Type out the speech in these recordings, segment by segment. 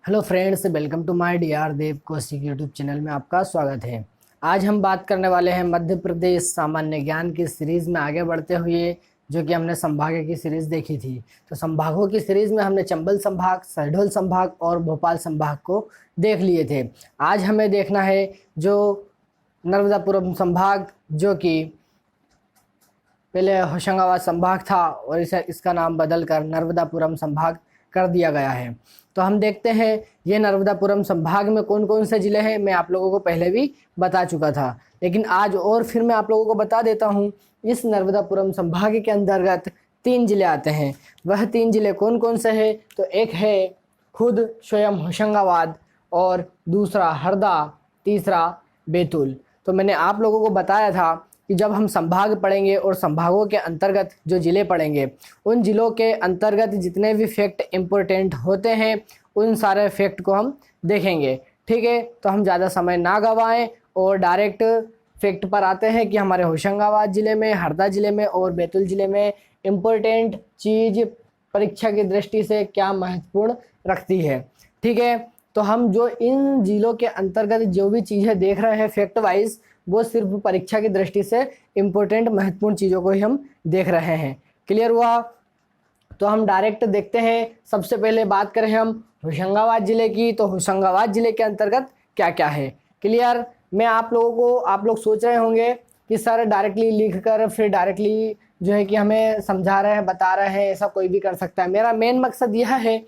Hello friends, welcome to my Dr Dev Kaushik YouTube channel में आपका स्वागत है। आज हम बात करने वाले हैं मध्य प्रदेश सामान्य ज्ञान की सीरीज़ में आगे बढ़ते हुए, जो कि हमने संभाग की सीरीज़ देखी थी। तो संभागों की सीरीज़ में हमने चंबल संभाग, शहडोल संभाग और भोपाल संभाग को देख लिए थे। आज हमें देखना है जो नर्मदापुरम संभाग, जो कि पहले होशंगाबाद संभाग था और इसका नाम बदलकर नर्मदापुरम संभाग कर दिया गया है। तो हम देखते हैं ये नर्मदापुरम संभाग में कौन कौन से ज़िले हैं। मैं आप लोगों को पहले भी बता चुका था, लेकिन आज और फिर मैं आप लोगों को बता देता हूँ। इस नर्मदापुरम संभाग के अंतर्गत 3 ज़िले आते हैं। वह 3 ज़िले कौन कौन से हैं? तो एक है खुद स्वयं होशंगाबाद, और दूसरा हरदा, तीसरा बैतूल। तो मैंने आप लोगों को बताया था कि जब हम संभाग पढ़ेंगे और संभागों के अंतर्गत जो ज़िले पढ़ेंगे, उन ज़िलों के अंतर्गत जितने भी फैक्ट इम्पोर्टेंट होते हैं, उन सारे फैक्ट को हम देखेंगे। ठीक है, तो हम ज़्यादा समय ना गंवाएं और डायरेक्ट फैक्ट पर आते हैं कि हमारे होशंगाबाद ज़िले में, हरदा ज़िले में और बैतूल ज़िले में इम्पोर्टेंट चीज़ परीक्षा की दृष्टि से क्या महत्वपूर्ण रखती है। ठीक है, तो हम जो इन ज़िलों के अंतर्गत जो भी चीज़ें देख रहे हैं फैक्ट वाइज, वो सिर्फ परीक्षा की दृष्टि से इम्पोर्टेंट महत्वपूर्ण चीज़ों को ही हम देख रहे हैं। क्लियर हुआ? तो हम डायरेक्ट देखते हैं। सबसे पहले बात करें हम होशंगाबाद ज़िले की, तो होशंगाबाद ज़िले के अंतर्गत क्या क्या है। क्लियर? मैं आप लोगों को, आप लोग सोच रहे होंगे कि सर डायरेक्टली लिख कर फिर डायरेक्टली जो है कि हमें समझा रहे हैं, बता रहे हैं, ऐसा कोई भी कर सकता है। मेरा मेन मकसद यह है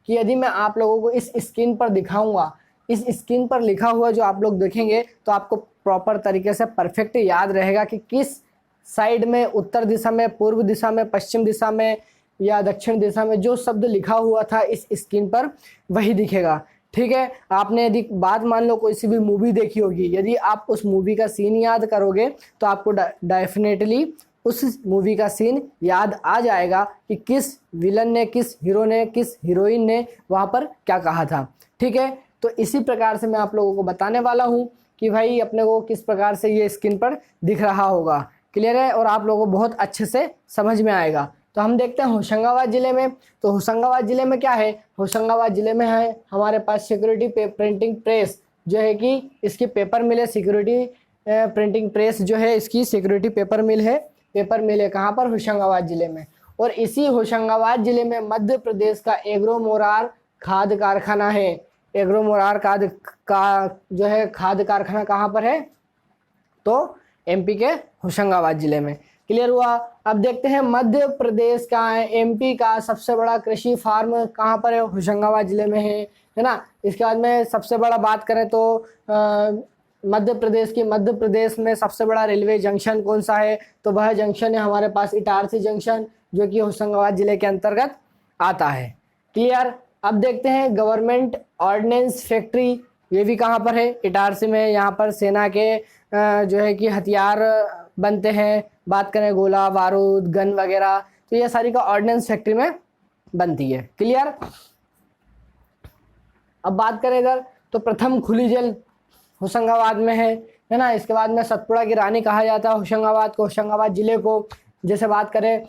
कि यदि मैं आप लोगों को इस स्क्रीन पर दिखाऊंगा, इस स्क्रीन पर लिखा हुआ जो आप लोग देखेंगे, तो आपको प्रॉपर तरीके से परफेक्ट याद रहेगा कि किस साइड में, उत्तर दिशा में, पूर्व दिशा में, पश्चिम दिशा में या दक्षिण दिशा में जो शब्द लिखा हुआ था इस स्क्रीन पर वही दिखेगा। ठीक है, आपने यदि बात मान लो कोई सी भी मूवी देखी होगी, यदि आप उस मूवी का सीन याद करोगे तो आपको डेफिनेटली उस मूवी का सीन याद आ जाएगा कि किस विलन ने, किस हीरो ने, किस हीरोइन ने वहाँ पर क्या कहा था। ठीक है, तो इसी प्रकार से मैं आप लोगों को बताने वाला हूँ कि भाई अपने को किस प्रकार से ये स्क्रीन पर दिख रहा होगा। क्लियर है? और आप लोगों को बहुत अच्छे से समझ में आएगा। तो हम देखते हैं होशंगाबाद ज़िले में। तो होशंगाबाद ज़िले में क्या है? होशंगाबाद ज़िले में है हमारे पास सिक्योरिटी प्रिंटिंग प्रेस, जो है कि इसकी पेपर मिल है। सिक्योरिटी प्रिंटिंग प्रेस जो है इसकी सिक्योरिटी पेपर मिल है। पेपर मिल है कहाँ पर? होशंगाबाद ज़िले में। और इसी होशंगाबाद ज़िले में मध्य प्रदेश का एग्रो मोरार खाद कारखाना है। एग्रो मोरार खाद का जो है खाद कारखाना कहाँ पर है? तो एमपी के होशंगाबाद ज़िले में। क्लियर हुआ? अब देखते हैं मध्य प्रदेश का, एमपी का सबसे बड़ा कृषि फार्म कहाँ पर है? होशंगाबाद ज़िले में है ना। इसके बाद में सबसे बड़ा बात करें तो मध्य प्रदेश की, मध्य प्रदेश में सबसे बड़ा रेलवे जंक्शन कौन सा है? तो वह जंक्शन है हमारे पास इटारसी जंक्शन, जो कि होशंगाबाद ज़िले के अंतर्गत आता है। क्लियर? अब देखते हैं गवर्नमेंट ऑर्डिनेंस फैक्ट्री, ये भी कहाँ पर है? इटारसी में। यहाँ पर सेना के जो है कि हथियार बनते हैं। बात करें गोला बारूद, गन वगैरह, तो ये सारी का ऑर्डिनेंस फैक्ट्री में बनती है। क्लियर? अब बात करें इधर, तो प्रथम खुली जेल होशंगाबाद में है ना। इसके बाद में सतपुड़ा की रानी कहा जाता है होशंगाबाद को, होशंगाबाद ज़िले को। जैसे बात करें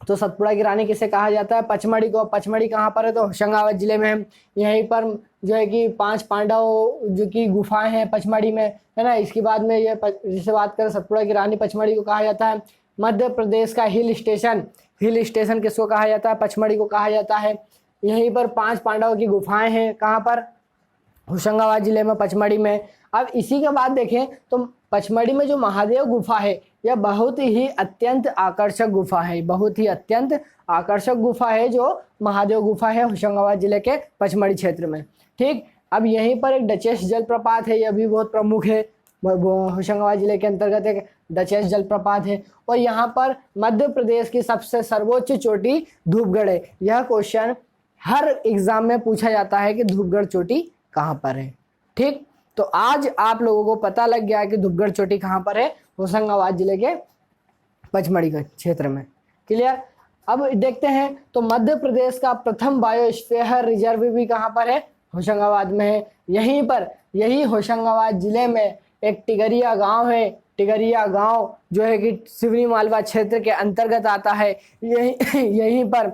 तो सतपुड़ा की रानी किसे कहा जाता है? पचमढ़ी को। पचमढ़ी कहाँ पर है? तो होशंगाबाद ज़िले में है। यहीं पर जो है कि 5 पांडव जो कि गुफाएं हैं पचमढ़ी में, है ना। इसके बाद में ये जिसे बात करें सतपुड़ा की रानी, पचमढ़ी को कहा जाता है। मध्य प्रदेश का हिल स्टेशन, हिल स्टेशन किसको कहा जाता है? पचमढ़ी को कहा जाता है। यहीं पर 5 पांडवों की गुफाएं हैं, कहाँ पर? होशंगाबाद ज़िले में, पचमढ़ी में। अब इसी के बाद देखें तो पचमढ़ी में जो महादेव गुफा है, यह बहुत ही अत्यंत आकर्षक गुफा है। बहुत ही अत्यंत आकर्षक गुफा है जो महादेव गुफा है होशंगाबाद ज़िले के पचमढ़ी क्षेत्र में। ठीक, अब यहीं पर एक डचेस जलप्रपात है, यह भी बहुत प्रमुख है। होशंगाबाद ज़िले के अंतर्गत एक डचेस जलप्रपात है। और यहाँ पर मध्य प्रदेश की सबसे सर्वोच्च चोटी धूपगढ़ है। यह क्वेश्चन हर एग्जाम में पूछा जाता है कि धूपगढ़ चोटी कहाँ पर है। ठीक, तो आज आप लोगों को पता लग गया है कि धूपगढ़ चोटी कहाँ पर है? होशंगाबाद जिले के पचमढ़ी के क्षेत्र में। क्लियर? अब देखते हैं तो मध्य प्रदेश का प्रथम बायोस्फीयर रिजर्व भी कहाँ पर है? होशंगाबाद में है। यहीं पर, यही होशंगाबाद जिले में एक टिगरिया गांव है। टिगरिया गांव जो है कि सिवनी मालवा क्षेत्र के अंतर्गत आता है। यहीं पर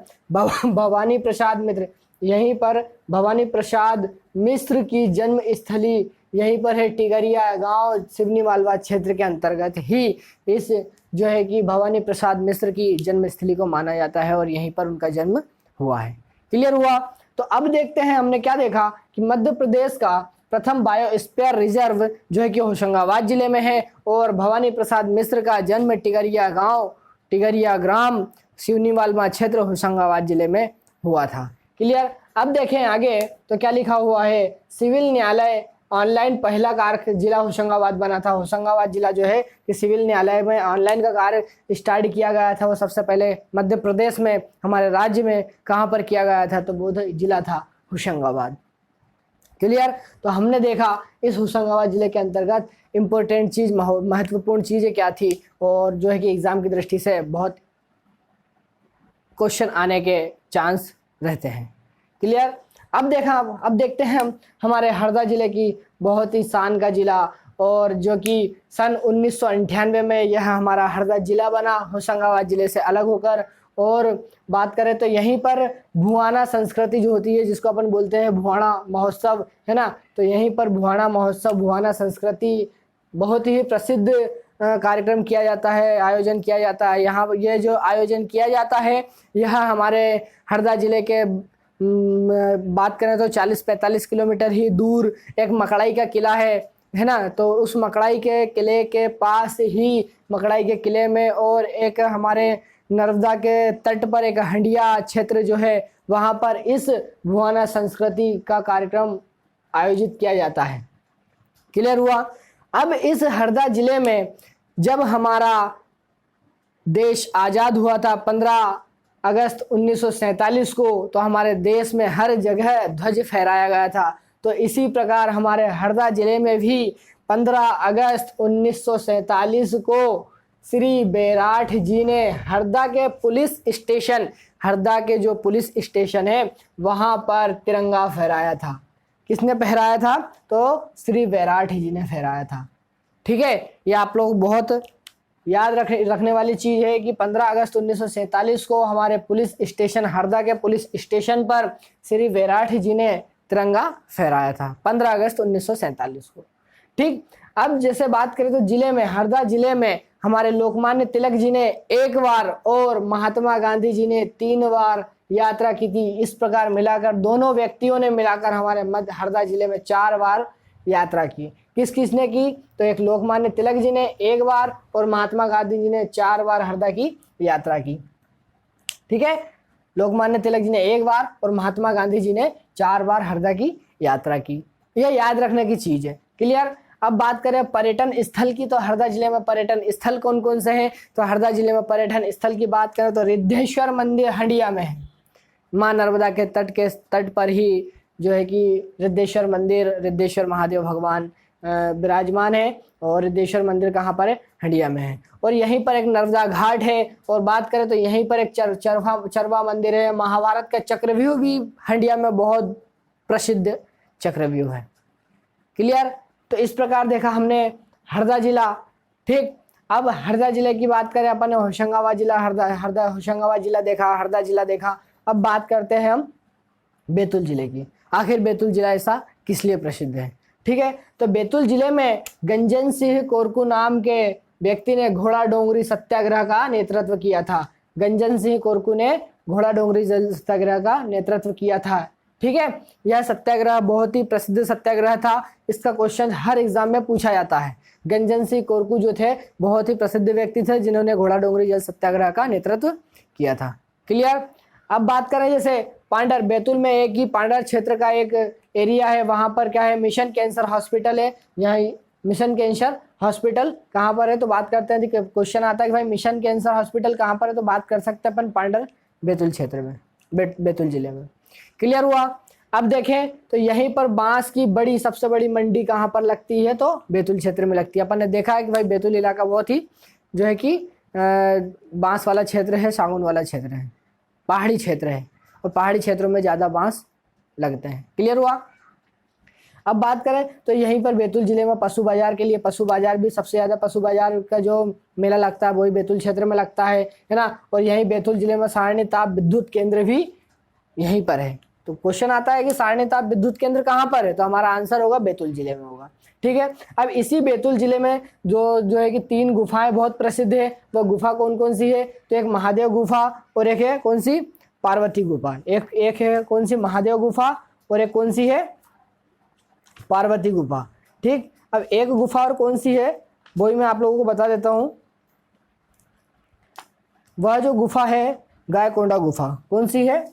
भवानी प्रसाद मित्र, यहीं पर भवानी प्रसाद मिश्र की जन्म स्थली यहीं पर है। टिगरिया गांव सिवनी मालवा क्षेत्र के अंतर्गत ही इस जो है कि भवानी प्रसाद मिश्र की जन्म स्थली को माना जाता है और यहीं पर उनका जन्म हुआ है। क्लियर हुआ? तो अब देखते हैं, हमने क्या देखा कि मध्य प्रदेश का प्रथम बायोस्फीयर रिजर्व जो है कि होशंगाबाद जिले में है और भवानी प्रसाद मिश्र का जन्म टिगरिया गांव टिगरिया ग्राम सिवनी मालवा क्षेत्र होशंगाबाद जिले में हुआ था। क्लियर? अब देखें आगे तो क्या लिखा हुआ है, सिविल न्यायालय ऑनलाइन पहला कार्य जिला होशंगाबाद बना था। होशंगाबाद जिला जो है कि सिविल न्यायालय में ऑनलाइन का कार्य स्टार्ट किया गया था। वो सबसे पहले मध्य प्रदेश में, हमारे राज्य में कहाँ पर किया गया था, तो बोध जिला था होशंगाबाद। क्लियर? तो हमने देखा इस होशंगाबाद जिले के अंतर्गत इम्पोर्टेंट चीज़, महत्वपूर्ण चीज़ें क्या थी और जो है कि एग्जाम की दृष्टि से बहुत क्वेश्चन आने के चांस रहते हैं। क्लियर? अब देखते हैं हम हमारे हरदा जिले की बहुत ही शान का जिला और जो कि सन 1998 में यह हमारा हरदा जिला बना होशंगाबाद जिले से अलग होकर। और बात करें तो यहीं पर भुआना संस्कृति जो होती है, जिसको अपन बोलते हैं भुआना महोत्सव, है ना, तो यहीं पर भुआना महोत्सव, भुआना संस्कृति बहुत ही प्रसिद्ध कार्यक्रम किया जाता है, आयोजन किया जाता है। यहाँ ये जो आयोजन किया जाता है यह हमारे हरदा जिले के बात करें तो 40-45 किलोमीटर ही दूर एक मकड़ाई का किला है ना, तो उस मकड़ाई के किले के पास ही, मकड़ाई के किले में और एक हमारे नर्मदा के तट पर एक हंडिया क्षेत्र जो है, वहाँ पर इस भुआना संस्कृति का कार्यक्रम आयोजित किया जाता है। क्लियर हुआ? अब इस हरदा जिले में जब हमारा देश आज़ाद हुआ था 15 अगस्त 1947 को, तो हमारे देश में हर जगह ध्वज फहराया गया था। तो इसी प्रकार हमारे हरदा जिले में भी 15 अगस्त 1947 को श्री बैराठ जी ने हरदा के पुलिस स्टेशन, हरदा के जो पुलिस स्टेशन है वहाँ पर तिरंगा फहराया था। किसने फहराया था? तो श्री बैराठ जी ने फहराया था। ठीक है, ये आप लोग बहुत याद रखने वाली चीज़ है कि 15 अगस्त 1947 को हमारे पुलिस स्टेशन, हरदा के पुलिस स्टेशन पर श्री बैराठ जी ने तिरंगा फहराया था 15 अगस्त 1947 को। ठीक, अब जैसे बात करें तो जिले में, हरदा जिले में हमारे लोकमान्य तिलक जी ने 1 बार और महात्मा गांधी जी ने 3 बार यात्रा की थी। इस प्रकार मिलाकर दोनों व्यक्तियों ने मिलाकर हमारे मध्य हरदा जिले में 4 बार यात्रा की। किस किसने की? तो एक लोकमान्य तिलक जी ने 1 बार और महात्मा गांधी जी ने 4 बार हरदा की यात्रा की। ठीक है, लोकमान्य तिलक जी ने 1 बार और महात्मा गांधी जी ने 4 बार हरदा की यात्रा की। यह याद रखने की चीज है। क्लियर? अब बात करें पर्यटन स्थल की, तो हरदा जिले में पर्यटन स्थल कौन कौन से हैं? तो हरदा जिले में पर्यटन स्थल की बात करें तो रिद्धेश्वर मंदिर हंडिया में है। माँ नर्मदा के तट पर ही जो है कि रिद्धेश्वर मंदिर, रिद्धेश्वर महादेव भगवान विराजमान है और रिद्धेश्वर मंदिर कहाँ पर है? हंडिया में है। और यहीं पर एक नर्मदा घाट है। और बात करें तो यहीं पर एक चरवा मंदिर है। महाभारत का चक्रव्यूह भी हंडिया में बहुत प्रसिद्ध चक्रव्यूह है। क्लियर? तो इस प्रकार देखा हमने हरदा जिला। ठीक, अब हरदा जिले की बात करें अपन ने होशंगाबाद जिला, हरदा होशंगाबाद जिला देखा, हरदा जिला देखा। अब बात करते हैं हम बैतूल जिले की। आखिर बैतूल जिला ऐसा किस लिए प्रसिद्ध है? ठीक है, तो बैतूल जिले में गंजन सिंह कोरकू नाम के व्यक्ति ने घोड़ा डोंगरी सत्याग्रह का नेतृत्व किया था। गंजन सिंह कोरकू ने घोड़ा डोंगरी जल सत्याग्रह का नेतृत्व किया था। ठीक है, यह सत्याग्रह बहुत ही प्रसिद्ध सत्याग्रह था। इसका क्वेश्चन हर एग्जाम में पूछा जाता है। गंजन सिंह कोरकू जो थे बहुत ही प्रसिद्ध व्यक्ति थे जिन्होंने घोड़ा डोंगरी जल सत्याग्रह का नेतृत्व किया था। क्लियर? अब बात करें जैसे पांडर, बैतूल में एक ही पांडर क्षेत्र का एक एरिया है, वहाँ पर क्या है? मिशन कैंसर हॉस्पिटल है। यहाँ मिशन कैंसर हॉस्पिटल कहाँ पर है? तो बात करते हैं, क्वेश्चन आता है कि भाई मिशन कैंसर हॉस्पिटल कहाँ पर है, तो बात कर सकते हैं अपन पांडर बैतूल क्षेत्र में, बैतूल जिले में। क्लियर हुआ? अब देखें तो यहीं पर बांस की सबसे बड़ी मंडी कहाँ पर लगती है? तो बैतूल क्षेत्र में लगती है। अपन ने देखा है कि भाई बैतूल इलाका बहुत ही जो है कि बांस वाला क्षेत्र है, सागौन वाला क्षेत्र है, पहाड़ी क्षेत्र है और पहाड़ी क्षेत्रों में ज़्यादा बांस लगते हैं। क्लियर हुआ? अब बात करें तो यहीं पर बैतूल जिले में पशु बाजार के लिए, पशु बाजार भी सबसे ज़्यादा, पशु बाजार का जो मेला लगता है वही बैतूल क्षेत्र में लगता है ना। और यहीं बैतूल जिले में सारणी ताप विद्युत केंद्र भी यहीं पर है। तो क्वेश्चन आता है कि सारणी ताप विद्युत केंद्र कहाँ पर है, तो हमारा आंसर होगा बैतूल जिले में होगा। ठीक है, अब इसी बैतूल जिले में जो है कि 3 गुफाएं बहुत प्रसिद्ध है। वह गुफा कौन कौन सी है, तो एक महादेव गुफा और एक है कौन सी, पार्वती गुफा। एक है कौन सी, महादेव गुफा, और एक कौन सी है, पार्वती गुफा। ठीक, अब एक गुफा और कौन सी है वो ही मैं आप लोगों को बता देता हूं। वह जो गुफा है गायकोंडा गुफा। कौन सी है,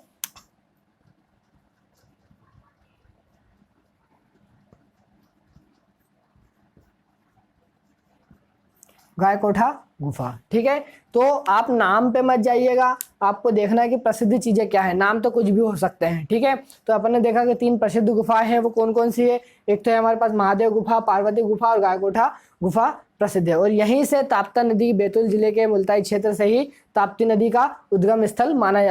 गायकोठा गुफा। ठीक है, तो आप नाम पे मत जाइएगा, आपको देखना है कि प्रसिद्ध चीजें क्या है। नाम तो कुछ भी हो सकते हैं। ठीक है, तो अपन ने देखा कि 3 प्रसिद्ध गुफाएं हैं, वो कौन कौन सी है। एक तो है हमारे पास महादेव गुफा, पार्वती गुफा और गायकोठा गुफा प्रसिद्ध है। और यहीं से ताप्ती नदी, बैतूल जिले के मुल्ताई क्षेत्र से ही ताप्ती नदी का उद्गम स्थल माना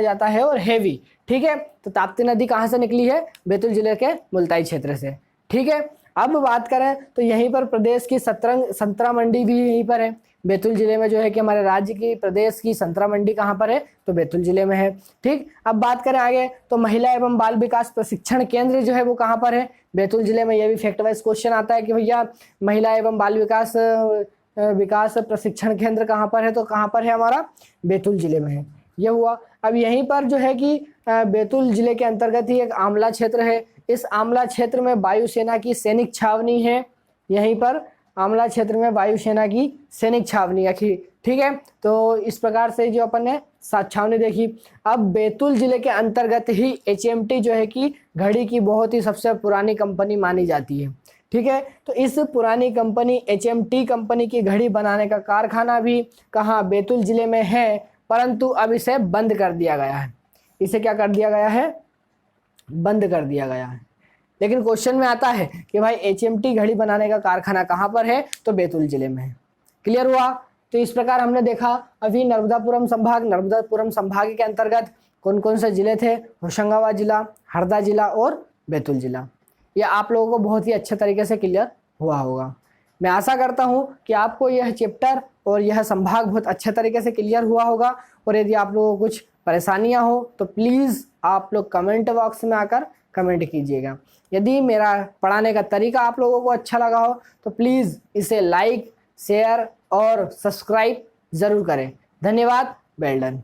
जाता है और है भी। ठीक है, तो ताप्ती नदी कहाँ से निकली है, बैतूल जिले के मुल्ताई क्षेत्र से। ठीक है, अब बात करें तो यहीं पर प्रदेश की संतरा मंडी भी यहीं पर है बैतूल जिले में, जो है कि हमारे राज्य की प्रदेश की संतरा मंडी कहाँ पर है, तो बैतूल जिले में है। ठीक, अब बात करें आगे तो महिला एवं बाल विकास प्रशिक्षण केंद्र जो है वो कहाँ पर है, बैतूल जिले में। यह भी फैक्ट वाइज क्वेश्चन आता है कि भैया महिला एवं बाल विकास प्रशिक्षण केंद्र कहाँ पर है, तो कहाँ पर है, हमारा बैतूल जिले में है। यह हुआ। अब यहीं पर जो है कि बैतूल जिले के अंतर्गत ही एक आमला क्षेत्र है। इस आमला क्षेत्र में वायुसेना की सैनिक छावनी है। यहीं पर आमला क्षेत्र में वायुसेना की सैनिक छावनी रखी। ठीक है, तो इस प्रकार से जो अपन ने 7 छावनी देखी। अब बैतूल जिले के अंतर्गत ही HMT जो है कि घड़ी की बहुत ही सबसे पुरानी कंपनी मानी जाती है। ठीक है, तो इस पुरानी कंपनी HMT कंपनी की घड़ी बनाने का कारखाना भी कहाँ, बैतूल जिले में है, परंतु अब इसे बंद कर दिया गया है। इसे क्या कर दिया गया है, बंद कर दिया गया है। लेकिन क्वेश्चन में आता है कि भाई HMT घड़ी बनाने का कारखाना कहाँ पर है, तो बैतूल जिले में है। क्लियर हुआ। तो इस प्रकार हमने देखा अभी नर्मदापुरम संभाग के अंतर्गत कौन कौन से जिले थे, होशंगाबाद जिला, हरदा जिला और बैतूल जिला। ये आप लोगों को बहुत ही अच्छे तरीके से क्लियर हुआ होगा। मैं आशा करता हूँ कि आपको यह चैप्टर और यह संभाग बहुत अच्छे तरीके से क्लियर हुआ होगा। और यदि आप लोगों को कुछ परेशानियां हो तो प्लीज़ आप लोग कमेंट बॉक्स में आकर कमेंट कीजिएगा। यदि मेरा पढ़ाने का तरीका आप लोगों को अच्छा लगा हो तो प्लीज़ इसे लाइक, शेयर और सब्सक्राइब ज़रूर करें। धन्यवाद। Well done.